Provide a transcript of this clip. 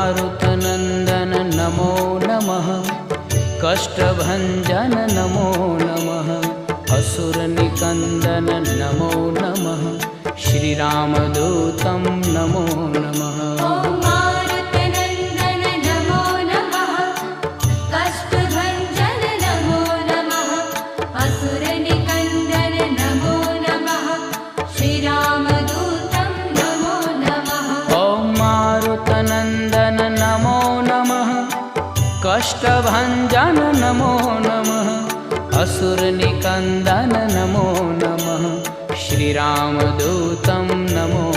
मारुतनन्दन नमो नमः। कष्टभञ्जन नमो नमः। असुरनिकन्दन नमो नमः। श्रीरामदूतं नमो नमः। कष्टभञ्जन नमो नमः। असुरनिकन्दन नमो नमः। श्रीरामदूतं नमो